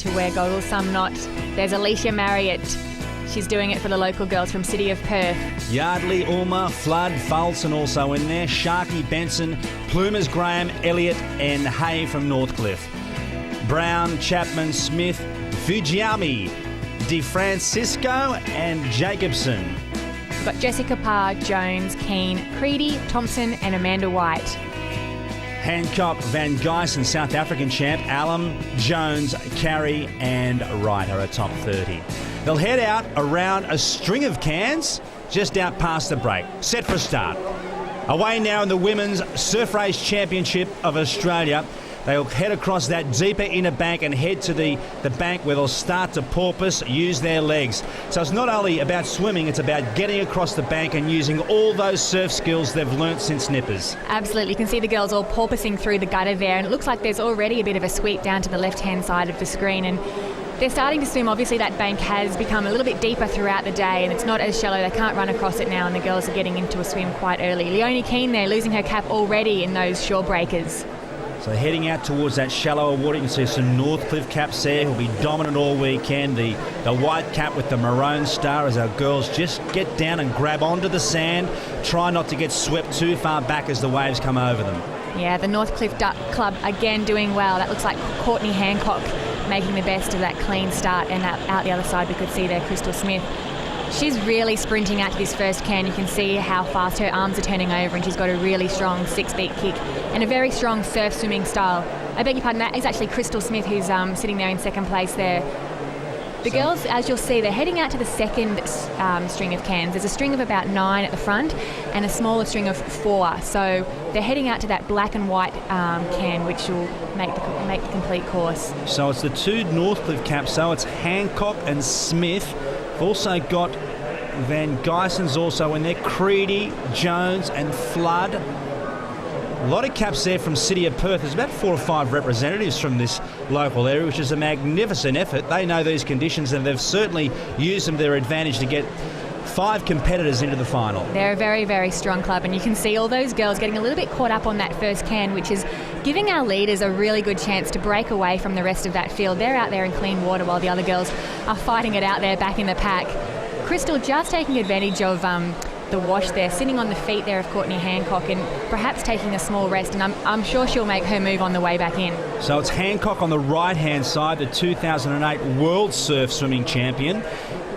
to wear goggles, some not. There's Alicia Marriott. She's doing it for the local girls from City of Perth. Yardley, Ulmer, Flood, Fulton also in there. Sharkey, Benson, Plumers, Graham, Elliott and Hay from Northcliffe. Brown, Chapman, Smith, Fujiami, De Francisco and Jacobson. We've got Jessica Parr, Jones, Keane, Creedy, Thompson and Amanda White. Hancock, Van Geysen, South African champ, Allam, Jones, Carey and Wright are a top 30. They'll head out around a string of cans just out past the break. Set for a start. Away now in the Women's Surf Race Championship of Australia. They'll head across that deeper inner bank and head to the bank where they'll start to porpoise, use their legs. So it's not only about swimming, it's about getting across the bank and using all those surf skills they've learnt since Nippers. Absolutely. You can see the girls all porpoising through the gutter there, and it looks like there's already a bit of a sweep down to the left-hand side of the screen, and they're starting to swim. Obviously that bank has become a little bit deeper throughout the day and it's not as shallow. They can't run across it now, and the girls are getting into a swim quite early. Leonie Keane there losing her cap already in those shore breakers. So heading out towards that shallower water, you can see some Northcliffe caps there who'll be dominant all weekend. The white cap with the maroon star as our girls just get down and grab onto the sand, try not to get swept too far back as the waves come over them. Yeah, the Northcliffe Duck Club again doing well. That looks like Courtney Hancock making the best of that clean start, and out the other side we could see there Crystal Smith. She's really sprinting out to this first can. You can see how fast her arms are turning over, and she's got a really strong 6-beat kick and a very strong surf swimming style. I beg your pardon, that is actually Crystal Smith who's sitting there in second place there. The girls, as you'll see, they're heading out to the second string of cans. There's a string of about 9 at the front and a smaller string of 4. So they're heading out to that black and white can, which will make the complete course. So it's the 2 Northcliffe caps. So it's Hancock and Smith. We've also got Van Geysen's also in there, Creedy, Jones and Flood. A lot of caps there from City of Perth. There's about 4 or 5 representatives from this local area, which is a magnificent effort. They know these conditions and they've certainly used them to their advantage to get 5 competitors into the final. They're a very, very strong club, and you can see all those girls getting a little bit caught up on that first can, which is giving our leaders a really good chance to break away from the rest of that field. They're out there in clean water while the other girls are fighting it out there back in the pack. Crystal just taking advantage of the wash there, sitting on the feet there of Courtney Hancock and perhaps taking a small rest, and I'm sure she'll make her move on the way back in. So it's Hancock on the right-hand side, the 2008 World Surf Swimming Champion,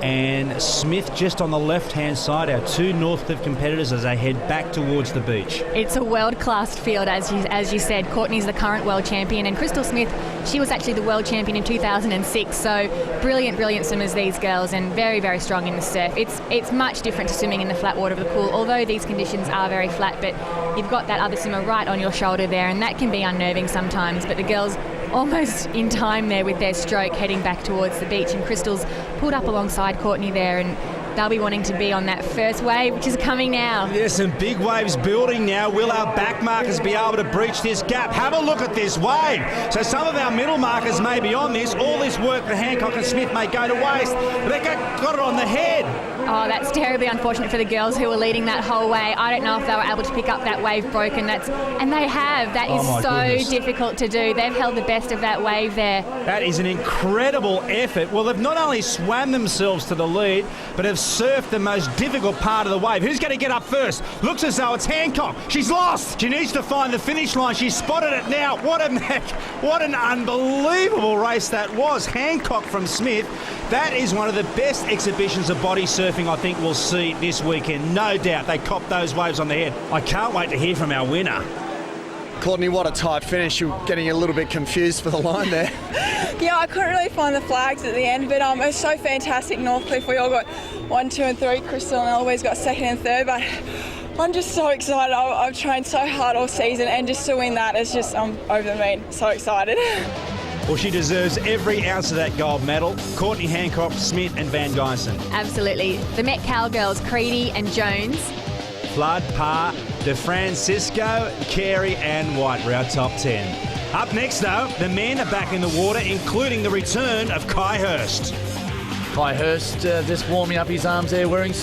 and Smith just on the left-hand side, our 2 Northcliffe competitors as they head back towards the beach. It's a world-class field, as you said. Courtney's the current world champion, and Crystal Smith, she was actually the world champion in 2006. So brilliant swimmers, these girls, and very, very strong in the surf. It's much different to swimming in the flat water of the pool, although these conditions are very flat, but you've got that other swimmer right on your shoulder there, and that can be unnerving sometimes. But the girls almost in time there with their stroke heading back towards the beach, and Crystal's pulled up alongside Courtney there, and they'll be wanting to be on that first wave, which is coming now. There's some big waves building now. Will our back markers be able to breach this gap? Have a look at this wave. So some of our middle markers may be on this. All this work for Hancock and Smith may go to waste. But they got it on the head. Oh, that's terribly unfortunate for the girls who were leading that whole way. I don't know if they were able to pick up that wave broken. And they have. That is so difficult to do. They've held the best of that wave there. That is an incredible effort. Well, they've not only swam themselves to the lead, but have surfed the most difficult part of the wave. Who's going to get up first? Looks as though it's Hancock. She's lost. She needs to find the finish line. She's spotted it now. What an unbelievable race that was. Hancock from Smith. That is one of the best exhibitions of body surfing I think we'll see this weekend. No doubt they copped those waves on the head. I can't wait to hear from our winner. Courtney, what a tight finish. You were getting a little bit confused for the line there. Yeah, I couldn't really find the flags at the end, but it was so fantastic. Northcliffe, we all got 1, 2 and 3. Crystal and Eloise got 2nd and 3rd, but I'm just so excited. I've trained so hard all season, and just to win that is just, I'm over the moon. So excited. Well, she deserves every ounce of that gold medal. Courtney Hancock, Smith and Van Geysen. Absolutely. The Met Cowgirls, Creedy and Jones. Flood, Parr, De Francisco, Carey and White were our top 10. Up next, though, the men are back in the water, including the return of Kai Hurst. Kai Hurst just warming up his arms there, wearing